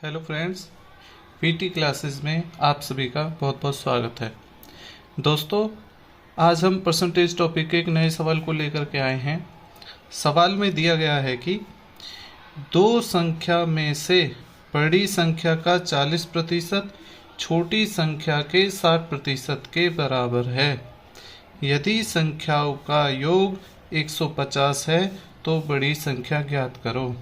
Hello friends, PT classes में आप सभी का बहुत बहुत स्वागत है। दोस्तों, आज हम परसेंटेज टॉपिक के एक नए सवाल को लेकर के आए हैं। सवाल में दिया गया है कि दो संख्या में से बड़ी संख्या का 40% छोटी संख्या के 60% के बराबर है। यदि संख्याओं का योग 150 है तो बड़ी संख्या ज्ञात करो।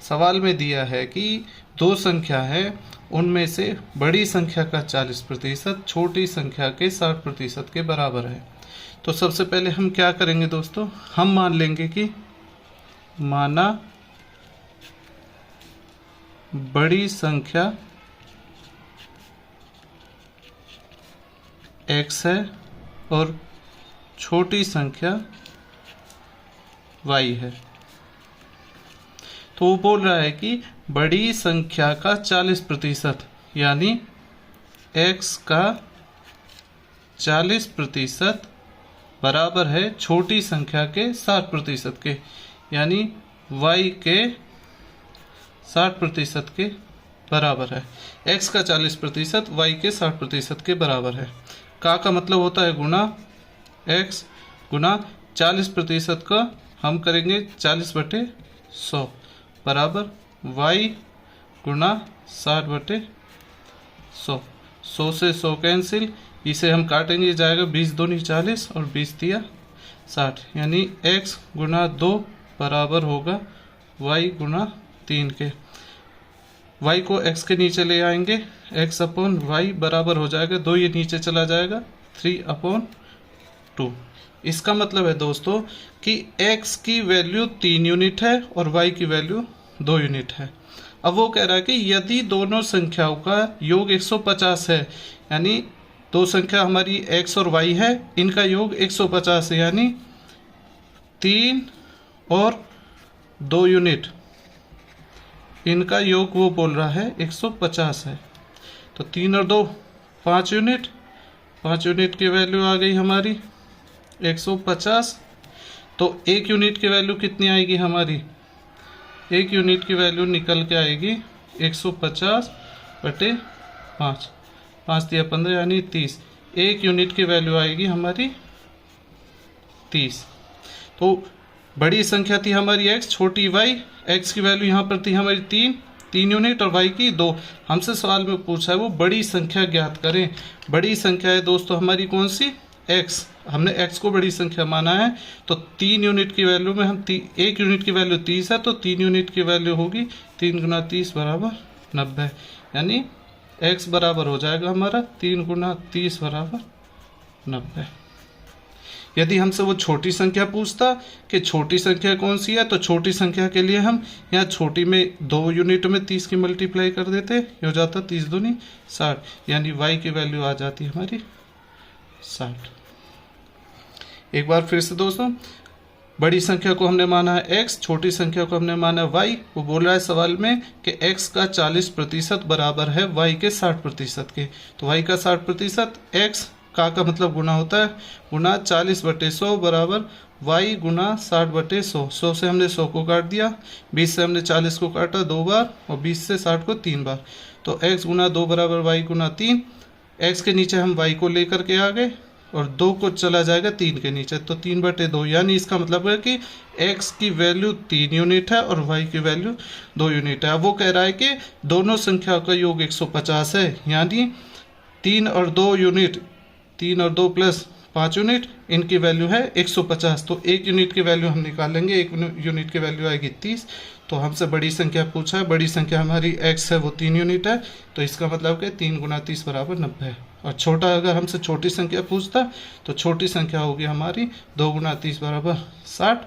सवाल में दिया है कि दो संख्या है, उनमें से बड़ी संख्या का 40% छोटी संख्या के 60% के बराबर है। तो सबसे पहले हम क्या करेंगे दोस्तों, हम मान लेंगे कि माना बड़ी संख्या x है और छोटी संख्या y है। तो वो बोल रहा है कि बड़ी संख्या का 40% यानी x का 40% बराबर है छोटी संख्या के 60% के, यानी y के 60% के बराबर है। x का 40% y के 60% के बराबर है। का मतलब होता है गुणा x गुणा 40% का हम करेंगे 40/100 बराबर y गुणा 60/100। 100 से 100 कैंसिल, इसे हम काटेंगे, जाएगा 20 दूनी 40 और 20 तिया 60, यानी x गुणा 2 बराबर होगा y गुणा 3 के। y को x के नीचे ले आएंगे, x/y बराबर हो जाएगा 2, ये नीचे चला जाएगा 3/2। इसका मतलब है दोस्तों कि x की वैल्यू 3 यूनिट है और y की वैल्यू 2 यूनिट है। अब वो कह रहा है कि यदि दोनों संख्याओं का योग 150 है, यानी दो संख्या हमारी x और y है, इनका योग 150 है, यानी 3 और 2 यूनिट, इनका योग वो बोल रहा है 150 है। तो 3 और 2 5 यूनिट, 5 यूनिट की वैल्यू आ गई हमारी 150। तो 1 यूनिट की वैल्यू कितनी आएगी हमारी, 1 यूनिट की वैल्यू निकल के आएगी 150/5, 5 दिया 15 यानी 30। 1 यूनिट की वैल्यू आएगी हमारी 30। तो बड़ी संख्या थी हमारी x, छोटी y, x की वैल्यू यहाँ पर थी हमारी 3 यूनिट और y की 2। हमसे सवाल में पूछा है वो बड़ी संख्या ज्ञात करें। बड़ी संख्या है दोस्तों हमारी कौन सी, x। हमने x को बड़ी संख्या माना है, तो 3 यूनिट की वैल्यू में हम 1 यूनिट की वैल्यू 30 है, तो 3 यूनिट की वैल्यू होगी 3 गुना 30 बराबर 90, यानी x बराबर हो जाएगा हमारा 3 गुना 30 बराबर 90। यदि हमसे वो छोटी संख्या पूछता कि छोटी संख्या कौन सी है, तो छोटी संख्या के लिए हम यहाँ छोटी में 2 यूनिट में 30 की मल्टीप्लाई कर देते, ये हो जाता 30 दूनी 60, यानी y की वैल्यू आ जाती हमारी 60। एक बार फिर से दोस्तों, बड़ी संख्या को हमने माना है x, छोटी संख्या को हमने माना है y। वो बोल रहा है सवाल में कि x का 40% बराबर है y के 60% के। तो y का 60% x का मतलब गुना होता है, गुना 40/100 बराबर y गुना 60/100। 100 से हमने 100 को काट दिया, 20 से हमने 40 को काटा 2 बार और 20 से 60 को 3 बार। तो x गुना 2 बराबर y गुना 3। x के नीचे हम y को लेकर के आ गए और 2 को चला जाएगा 3 के नीचे, तो 3/2, यानी इसका मतलब है कि x की वैल्यू 3 यूनिट है और y की वैल्यू 2 यूनिट है। वो कह रहा है कि दोनों संख्याओं का योग 150 है, यानी 3 और 2 यूनिट, 3 और 2 प्लस 5 यूनिट, इनकी वैल्यू है 150। तो 1 यूनिट की वैल्यू हम निकालेंगे, 1 यूनिट की वैल्यू आएगी 30। तो हमसे बड़ी संख्या पूछा है, बड़ी संख्या हमारी x है वो 3 यूनिट है, तो इसका मतलब कि 3 गुना 30 बराबर 90 है। और छोटा अगर हमसे छोटी संख्या पूछता तो छोटी संख्या होगी हमारी 2 गुना 30 बराबर 60,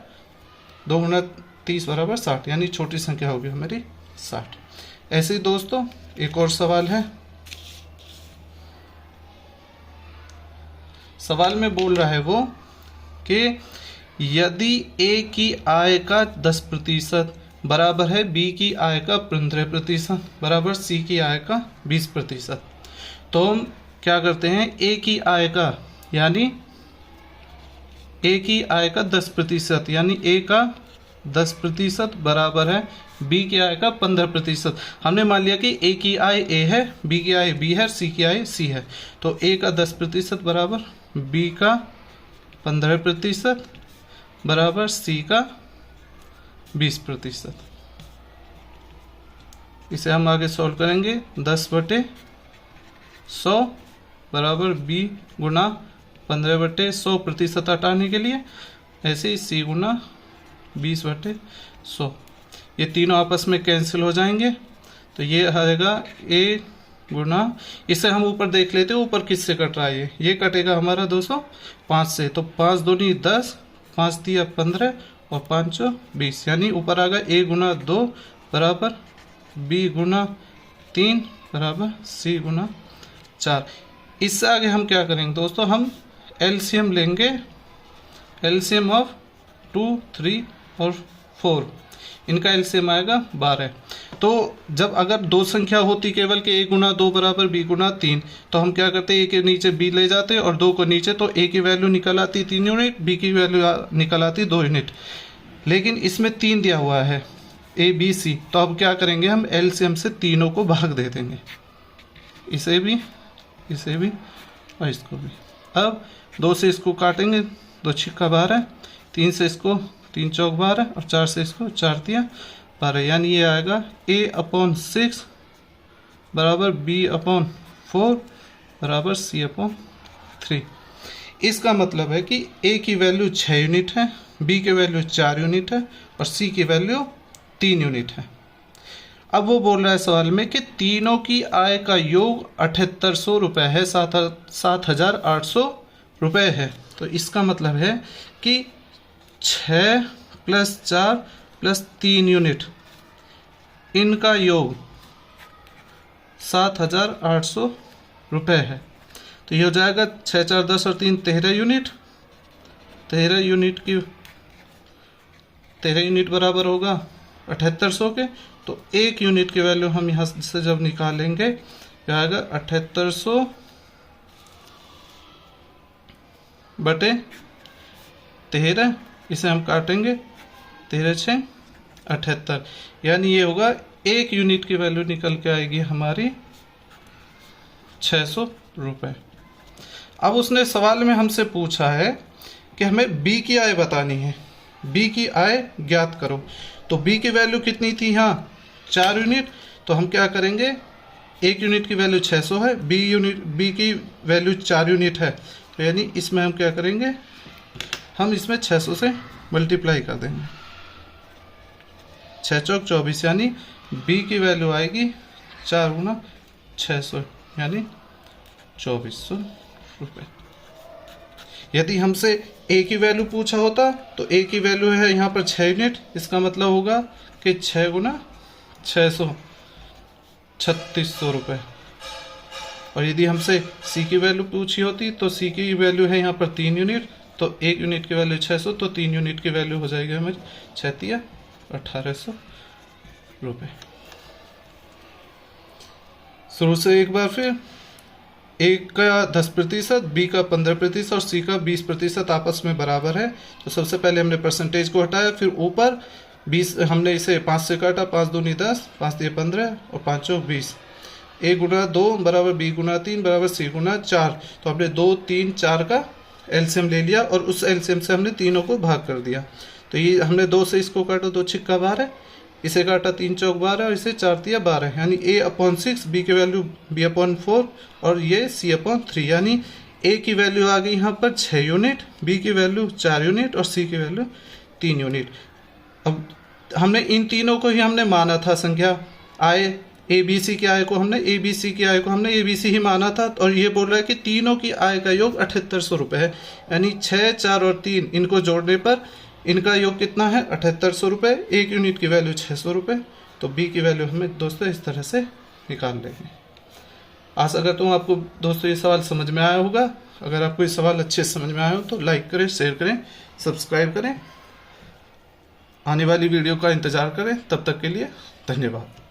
2 गुना 30 बराबर 60, यानी छोटी संख्या होगी हमारी 60। ऐसे ही दोस्तों एक और सवाल है। सवाल में बोल रहा है वो कि यदि a की आय का 10% बराबर है b की आय का 15% बराबर c की आय का 20%, तो हम क्या करते हैं, a की आय का यानी a की आय का 10% यानी a का 10% बराबर है बी की आय का 15%। हमने मान लिया कि ए की आय ए है, बी की आय बी है, सी की आय सी है। तो ए का 10% बराबर बी का 15% बराबर सी का 20%। इसे हम आगे सॉल्व करेंगे। 10/100 बराबर बी गुना 15/100% हटाने के लिए, ऐसे ही सी गुना 20/100। ये तीनों आपस में कैंसिल हो जाएंगे, तो ये आएगा ए गुना, इसे हम ऊपर देख लेते हैं ऊपर किससे कट रहा है। ये कटेगा हमारा 205 से, तो 5 दूनी 10, 5 दिया 15 और 5 20, यानी ऊपर आ गया ए गुना 2 बराबर बी गुना 3 बराबर सी गुना 4। इससे आगे हम क्या करेंगे दोस्तों, हम एलसीएम लेंगे, एलसीएम ऑफ 2, 3 और 4, इनका एलसीएम आएगा 12। तो जब अगर दो संख्या होती केवल कि ए गुना 2 बराबर बी गुना 3, तो हम क्या करते, ए के नीचे बी ले जाते और 2 को नीचे, तो ए की वैल्यू निकल आती 3 यूनिट, बी की वैल्यू निकल आती 2 यूनिट। लेकिन इसमें 3 दिया हुआ है ए बी सी, तो अब क्या करेंगे, हम एलसीएम से तीनों को भाग दे देंगे, इसे भी और इसको भी। अब 2 से इसको काटेंगे, 2 छिक्का 12, 3 से इसको 3 चौक 12 और 4 से इसको 4 दिया 12, यानी ये आएगा A/6 बराबर B/4 बराबर C/3। इसका मतलब है कि A की वैल्यू 6 यूनिट है, B की वैल्यू 4 यूनिट है और C की वैल्यू 3 यूनिट है। अब वो बोल रहा है सवाल में कि तीनों की आय का योग 7800 रुपये है, 7800 रुपये है। तो इसका मतलब है कि 6 + 4 + 3 यूनिट, इनका योग 7800 रुपये है। तो ये हो जाएगा 6 4 10 और 3 13 यूनिट, 13 यूनिट बराबर होगा 7800 के। तो 1 यूनिट की वैल्यू हम यहाँ से जब निकालेंगे, क्या आएगा 7800 बटे 13, इसे हम काटेंगे 13 6 78, यानी ये होगा 1 यूनिट की वैल्यू निकल के आएगी हमारी 600 रुपये। अब उसने सवाल में हमसे पूछा है कि हमें बी की आय बतानी है, बी की आय ज्ञात करो। तो बी की वैल्यू कितनी थी, यहाँ 4 यूनिट, तो हम क्या करेंगे, 1 यूनिट की वैल्यू 600 है, बी की वैल्यू 4 यूनिट है, तो यानी इसमें हम क्या करेंगे, हम इसमें 600 से मल्टीप्लाई कर देंगे, 6 चौक 24, यानी बी की वैल्यू आएगी 4 गुना 600 यानी 2400 रुपये। यदि हमसे ए की वैल्यू पूछा होता तो ए की वैल्यू है यहाँ पर 6 यूनिट, इसका मतलब होगा कि 6 गुना 600 3600 रुपये। और यदि हमसे सी की वैल्यू पूछी होती तो सी की वैल्यू है यहाँ पर 3 यूनिट, तो 1 यूनिट की वैल्यू 600, तो 3 यूनिट की वैल्यू हो जाएगी हमें 6 × 1800 रुपये। शुरू से एक बार फिर, ए का 10%, बी का 15% और सी का 20% आपस में बराबर है। तो सबसे पहले हमने परसेंटेज को हटाया, फिर ऊपर 20 हमने इसे 5 से काटा, 5 दूनी 10, 5 दिए 15 और 5 चौक 20। ए गुना 2 बराबर बी गुना 3 बराबर सी गुना 4। तो हमने 2 3 4 का एलसीएम ले लिया और उस एलसीएम से हमने तीनों को भाग कर दिया। तो ये हमने 2 से इसको काटा, 2 छिक्का 12, इसे काटा 3 चौक 12 और इसे 4 दिया 12, यानी A/6, बी की वैल्यू B/4 और ये C/3, यानी ए की वैल्यू आ गई यहाँ पर 6 यूनिट, बी की वैल्यू 4 यूनिट और सी की वैल्यू 3 यूनिट। अब हमने इन तीनों को ही हमने माना था संख्या आय, ए बी सी की आय को हमने ए बी सी ही माना था। और ये बोल रहा है कि तीनों की आय का योग 7800 रुपये है, यानी 6 4 और 3 इनको जोड़ने पर इनका योग कितना है 7800 रुपये। 1 यूनिट की वैल्यू 600 रुपये, तो बी की वैल्यू हमें दोस्तों इस तरह से निकाल लेंगे। आशा करता हूँ आपको दोस्तों ये सवाल समझ में आया होगा। अगर आपको ये सवाल अच्छे से समझ में आया हो तो लाइक करें, शेयर करें, सब्सक्राइब करें, आने वाली वीडियो का इंतज़ार करें। तब तक के लिए धन्यवाद।